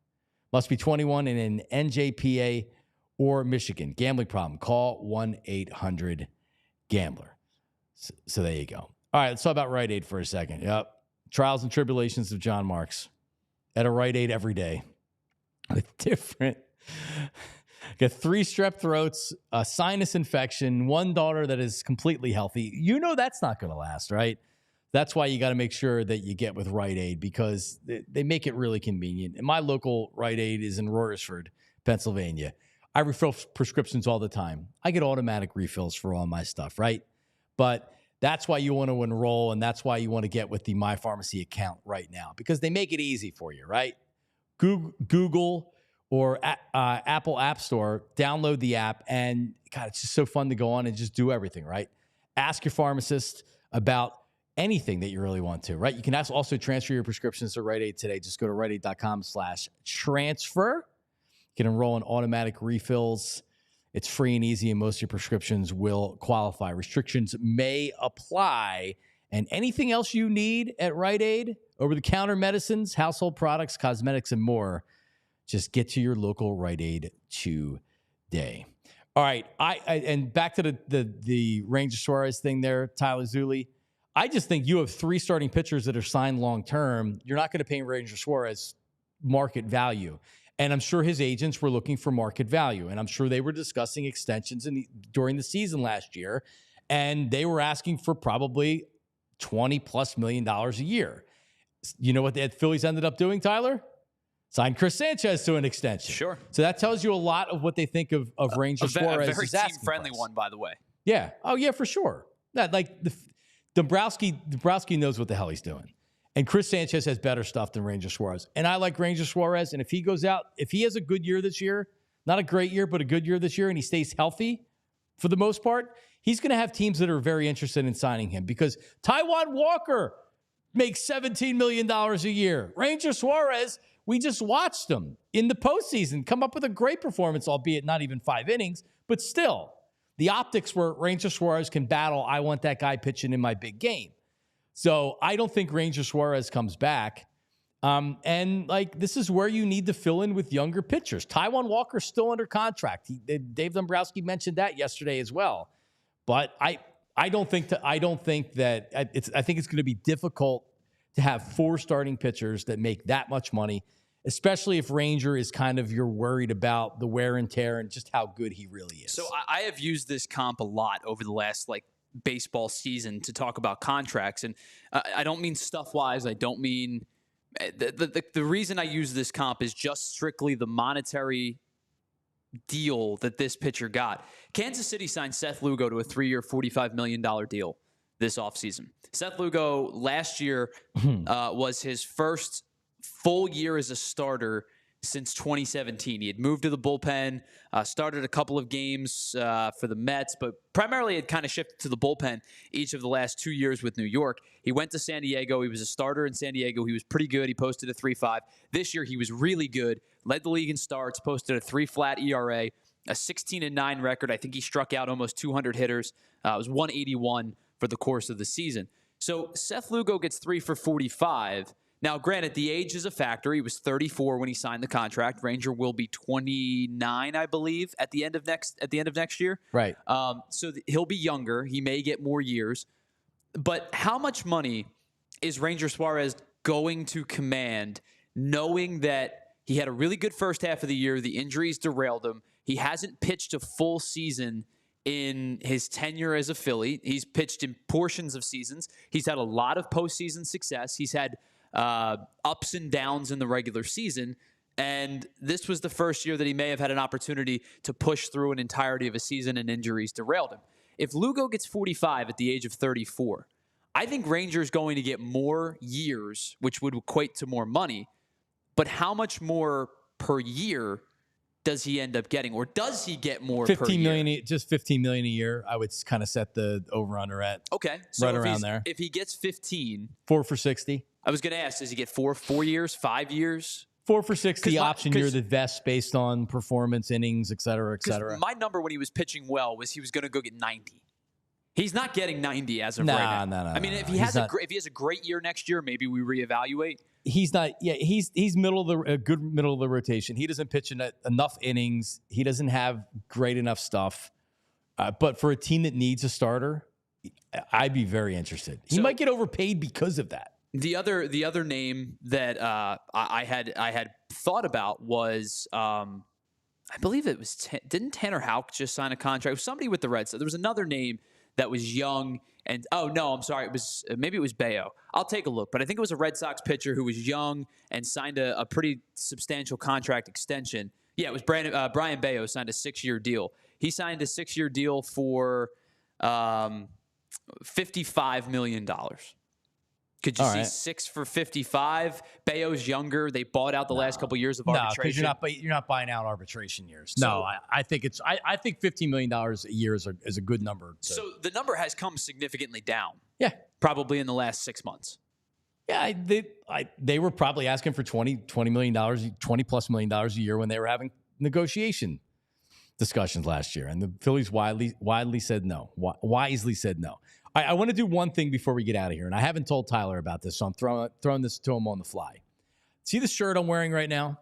Must be 21 and in NJPA or Michigan. Gambling problem, call 1-800-GAMBLER. So there you go. All right, let's talk about Rite Aid for a second. Yep. Trials and tribulations of John Marks at a Rite Aid every day with different. Got 3 strep throats, a sinus infection, 1 daughter that is completely healthy. You know that's not going to last, right? That's why you got to make sure that you get with Rite Aid because they make it really convenient. And my local Rite Aid is in Royersford, Pennsylvania. I refill prescriptions all the time. I get automatic refills for all my stuff, right? But that's why you want to enroll, and that's why you want to get with the My Pharmacy account right now because they make it easy for you, right? Google or Apple App Store, download the app, and God, it's just so fun to go on and just do everything, right? Ask your pharmacist about anything that you really want to, right? You can also transfer your prescriptions to Rite Aid today. Just go to riteaid.com/transfer. You can enroll in automatic refills. It's free and easy, and most of your prescriptions will qualify. Restrictions may apply. And anything else you need at Rite Aid, over-the-counter medicines, household products, cosmetics, and more, just get to your local Rite Aid today. All right, and back to the Ranger Suarez thing there, Tyler Zulli. I just think you have 3 starting pitchers that are signed long-term. You're not going to pay Ranger Suarez market value. And I'm sure his agents were looking for market value. And I'm sure they were discussing extensions during the season last year. And they were asking for probably $20+ million a year. You know what the Phillies ended up doing, Tyler? Signed Chris Sanchez to an extension. Sure. So that tells you a lot of what they think of Ranger Suarez. A very team-friendly one, by the way. Yeah. Oh, yeah, for sure. Dombrowski knows what the hell he's doing. And Chris Sanchez has better stuff than Ranger Suarez. And I like Ranger Suarez. And if he goes out, if he has a good year this year, not a great year, but a good year this year, and he stays healthy for the most part, he's going to have teams that are very interested in signing him because Taijuan Walker makes $17 million a year. Ranger Suarez, we just watched him in the postseason come up with a great performance, albeit not even 5 innings, but still. The optics were Ranger Suarez can battle, I want that guy pitching in my big game. So I don't think Ranger Suarez comes back. This is where you need to fill in with younger pitchers. Taijuan Walker's still under contract. Dave Dombrowski mentioned that yesterday as well. But I think it's going to be difficult to have 4 starting pitchers that make that much money, especially if Ranger is kind of you're worried about the wear and tear and just how good he really is. So I have used this comp a lot over the last baseball season to talk about contracts, and I don't mean stuff wise. I don't mean the reason I use this comp is just strictly the monetary deal that this pitcher got. Kansas City signed Seth Lugo to a 3-year, $45 million deal this offseason. Seth Lugo last year was his first full year as a starter since 2017. He had moved to the bullpen, started a couple of games for the Mets, but primarily had kind of shifted to the bullpen each of the last 2 years with New York. He went to San Diego. He was a starter in San Diego. He was pretty good. He posted a 3.5. This year, he was really good, led the league in starts, posted a 3-flat ERA, a 16-9 record. I think he struck out almost 200 hitters. It was 181 for the course of the season. So Seth Lugo gets 3 for 45. Now, granted, the age is a factor. He was 34 when he signed the contract. Ranger will be 29, I believe, at the end of next year. Right. So he'll be younger. He may get more years. But how much money is Ranger Suarez going to command, knowing that he had a really good first half of the year, the injuries derailed him, he hasn't pitched a full season in his tenure as a Philly. He's pitched in portions of seasons. He's had a lot of postseason success. He's had ups and downs in the regular season. And this was the first year that he may have had an opportunity to push through an entirety of a season, and injuries derailed him. If Lugo gets 45 at the age of 34, I think Rangers going to get more years, which would equate to more money. But how much more per year does he end up getting, or does he get more? $15 million, just $15 million a year. I would kind of set the over/under at so right around there. If he gets 15, 4 for 60. I was going to ask, does he get 4 years, 5 years? 4 for 60 option year that vests based on performance, innings, et cetera, et cetera. My number when he was pitching well was he was going to go get 90. He's not getting 90 as of right now. No. I mean, if he has a great year next year, maybe we reevaluate. He's not. Yeah, he's a good middle of the rotation. He doesn't pitch enough innings. He doesn't have great enough stuff. But for a team that needs a starter, I'd be very interested. He might get overpaid because of that. The other name that I had thought about was I believe it was didn't Tanner Houck just sign a contract? It was somebody with the Reds. So there was another name that was young, and I'm sorry, maybe it was Bayo. I'll take a look, but I think it was a Red Sox pitcher who was young and signed a pretty substantial contract extension. Yeah, it was Brian Bayo signed a 6-year deal. He signed a 6-year deal for $55 million. Could you see 6 for 55? Bayo's younger. They bought out the last couple years of arbitration. No, because you're not buying out arbitration years. So, I think $15 million a year is a good number. So the number has come significantly down. Yeah, probably in the last 6 months. Yeah, they were probably asking for $20 million, $20+ million a year when they were having negotiation discussions last year, and the Phillies wisely said no. I want to do one thing before we get out of here, and I haven't told Tyler about this, so I'm throwing this to him on the fly. See the shirt I'm wearing right now?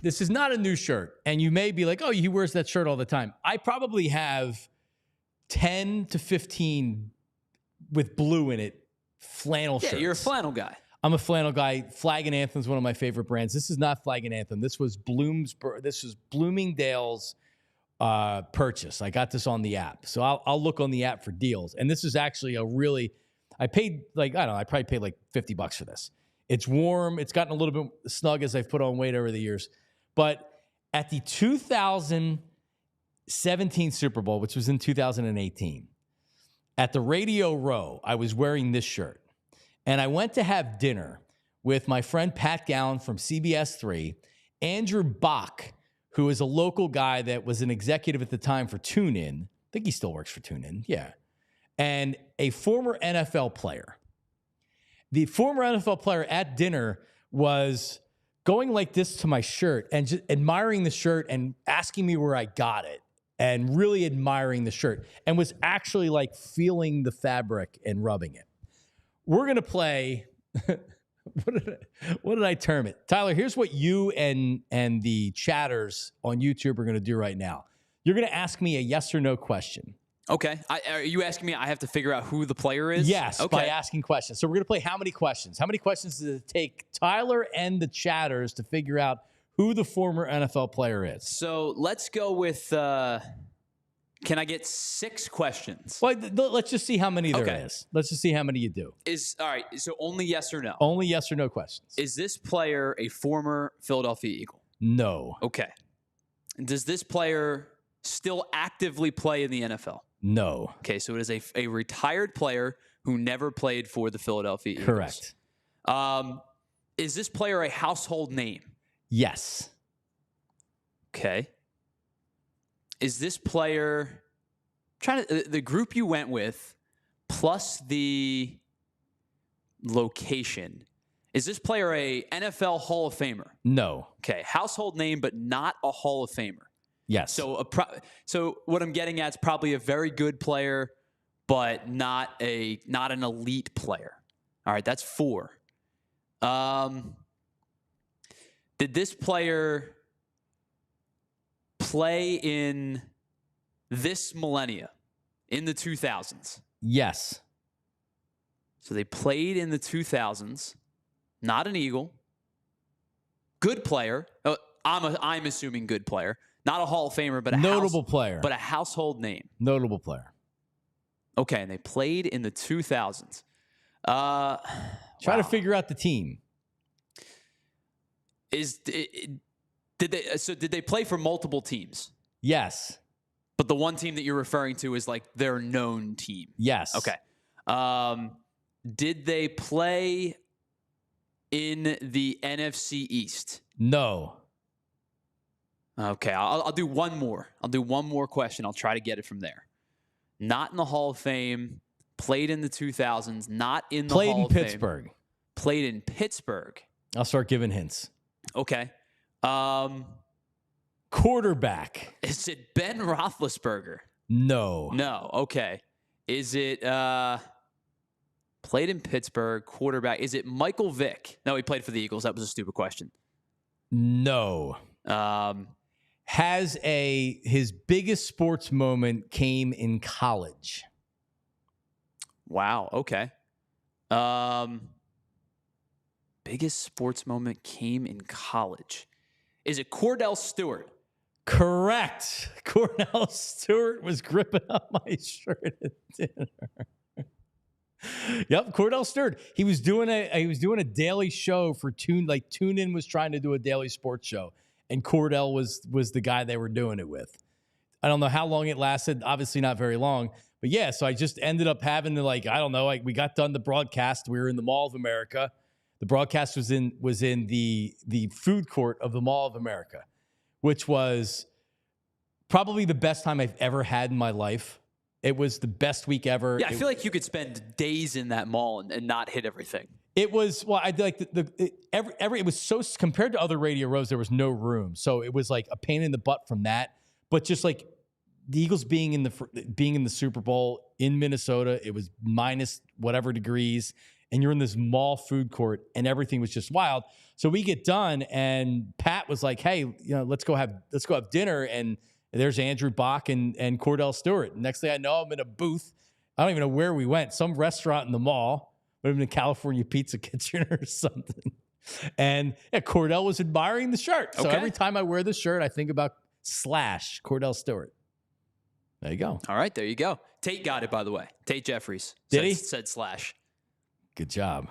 This is not a new shirt, and you may be like, oh, he wears that shirt all the time. I probably have 10 to 15 with blue in it flannel shirts. Yeah, you're a flannel guy. I'm a flannel guy. Flag and Anthem is one of my favorite brands. This is not Flag and Anthem. This was Bloomingdale's purchase. I got this on the app, so I'll look on the app for deals. And this is actually I paid I probably paid like $50 for this. It's warm. It's gotten a little bit snug as I've put on weight over the years. But at the 2017 Super Bowl, which was in 2018, at the Radio Row, I was wearing this shirt. And I went to have dinner with my friend Pat Gowan from CBS 3, Andrew Bach, who is a local guy that was an executive at the time for TuneIn. I think he still works for TuneIn, yeah. And a former NFL player. The former NFL player at dinner was going like this to my shirt and just admiring the shirt and asking me where I got it and really admiring the shirt and was actually like feeling the fabric and rubbing it. We're going to play... What did I term it? Tyler, here's what you and the chatters on YouTube are going to do right now. You're going to ask me a yes or no question. Okay. Are you asking me I have to figure out who the player is? Yes, okay. By asking questions. So we're going to play how many questions? How many questions does it take Tyler and the chatters to figure out who the former NFL player is? So let's go with... can I get 6 questions? Well, let's just see how many there is. Let's just see how many you do. All right, so only yes or no? Only yes or no questions. Is this player a former Philadelphia Eagle? No. Okay. Does this player still actively play in the NFL? No. Okay, so it is a retired player who never played for the Philadelphia Eagles. Correct. Is this player a household name? Yes. Okay. Is this player the group you went with plus the location? Is this player a NFL Hall of Famer? No. Okay, household name, but not a Hall of Famer. Yes. So so what I'm getting at is probably a very good player, but not an elite player. All right, that's 4. Did this player play in this millennia, in the 2000s? Yes. So they played in the 2000s. Not an Eagle. Good player. I'm assuming good player. Not a Hall of Famer, but a notable player. But a household name. Notable player. Okay, and they played in the 2000s. Try to figure out the team. Did they play for multiple teams? Yes. But the one team that you're referring to is like their known team. Yes. Okay. Did they play in the NFC East? No. Okay. I'll do one more. I'll do one more question. I'll try to get it from there. Not in the Hall of Fame. Played in the 2000s. Not in the Hall of Fame. Played in Pittsburgh. Played in Pittsburgh. I'll start giving hints. Okay. Quarterback. Is it Ben Roethlisberger? No. No. Okay. Is it played in Pittsburgh, quarterback? Is it Michael Vick? No, he played for the Eagles. That was a stupid question. No. His biggest sports moment came in college. Wow. Okay. Biggest sports moment came in college. Is it Cordell Stewart? Correct. Cordell Stewart was gripping up my shirt at dinner. Yep, Cordell Stewart. He was doing a daily show for TuneIn was trying to do a daily sports show, and Cordell was the guy they were doing it with. I don't know how long it lasted. Obviously not very long, but yeah. So I just ended up having to we got done the broadcast. We were in the Mall of America. The broadcast was in the food court of the Mall of America, which was probably the best time I've ever had in my life. It was the best week ever. Yeah, I feel like you could spend days in that mall and not hit everything. It was, well, I like it was so, compared to other Radio Rows, there was no room. So it was like a pain in the butt from that. But just like the Eagles being in the Super Bowl in Minnesota, it was minus whatever degrees, and you're in this mall food court, and everything was just wild. So we get done, and Pat was like, "Hey, let's go have dinner." And there's Andrew Bach and Cordell Stewart. Next thing I know, I'm in a booth. I don't even know where we went. Some restaurant in the mall. Would have been California Pizza Kitchen or something. And yeah, Cordell was admiring the shirt. So every time I wear the shirt, I think about / Cordell Stewart. There you go. All right, there you go. Tate got it, by the way. Tate Jeffries. Said / Good job.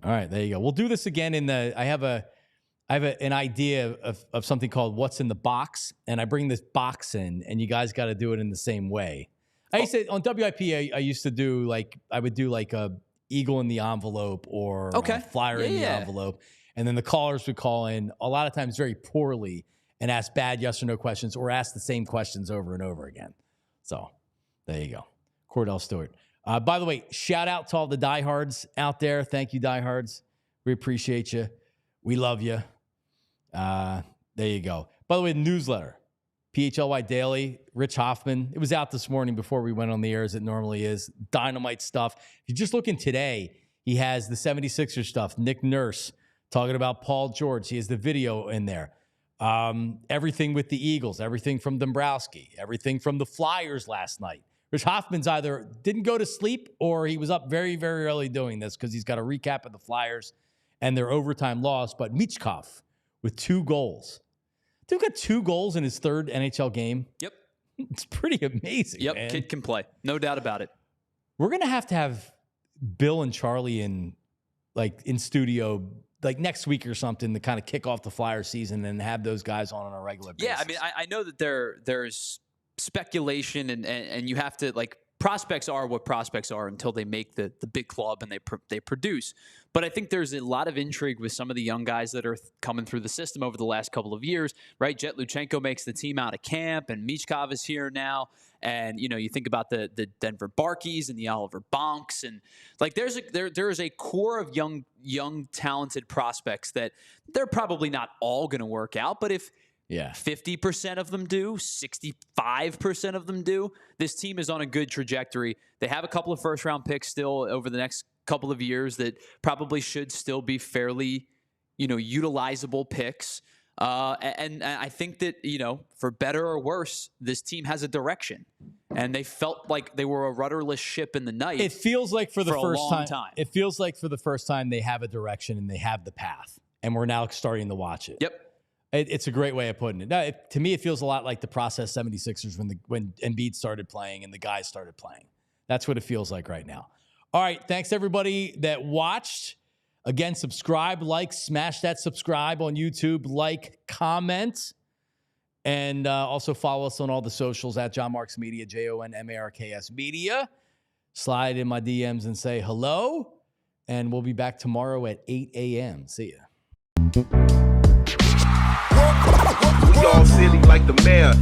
All right, there you go. We'll do this again I have an idea of something called What's in the Box, and I bring this box in, and you guys got to do it in the same way. I used to, on WIP, I used to do I would do like a Eagle in the envelope or a flyer in the envelope, and then the callers would call in a lot of times very poorly and ask bad yes or no questions or ask the same questions over and over again. So there you go. Cordell Stewart. By the way, shout out to all the diehards out there. Thank you, diehards. We appreciate you. We love you. There you go. By the way, the newsletter, PHLY Daily, Rich Hoffman. It was out this morning before we went on the air, as it normally is. Dynamite stuff. If you're just looking today, he has the 76ers stuff. Nick Nurse talking about Paul George. He has the video in there. Everything with the Eagles, everything from Dombrowski, everything from the Flyers last night. Rich Hoffman's either didn't go to sleep or he was up very, very early doing this because he's got a recap of the Flyers and their overtime loss. But Michkov with 2 goals. Dude got 2 goals in his 3rd NHL game. Yep. It's pretty amazing, Yep, man. Kid can play. No doubt about it. We're going to have Bill and Charlie in studio next week or something to kind of kick off the Flyer season and have those guys on a regular basis. Yeah, I mean, I know that there's speculation and you have to, prospects are what prospects are until they make the big club and they produce. But I think there's a lot of intrigue with some of the young guys that are coming through the system over the last couple of years, right? Jet Luchenko makes the team out of camp, and Michkov is here now. And, you think about the Denver Barkeys and the Oliver Bonks. And, there is a core of young, talented prospects that they're probably not all going to work out. But if 50% of them do, 65% of them do, this team is on a good trajectory. They have a couple of first-round picks still over the next couple of years that probably should still be fairly, utilizable picks. And I think that, for better or worse, this team has a direction. And they felt like they were a rudderless ship in the night. It feels like for the first time. It feels like for the first time they have a direction and they have the path. And we're now starting to watch it. Yep. It's a great way of putting it. Now, to me, it feels a lot like the process 76ers when Embiid started playing and the guys started playing. That's what it feels like right now. All right. Thanks, everybody that watched. Again, subscribe, like, smash that subscribe on YouTube, like, comment, and also follow us on all the socials at John Marks Media, JONMARKS Media. Slide in my DMs and say hello, and we'll be back tomorrow at 8 a.m. See ya. We all silly like the mayor.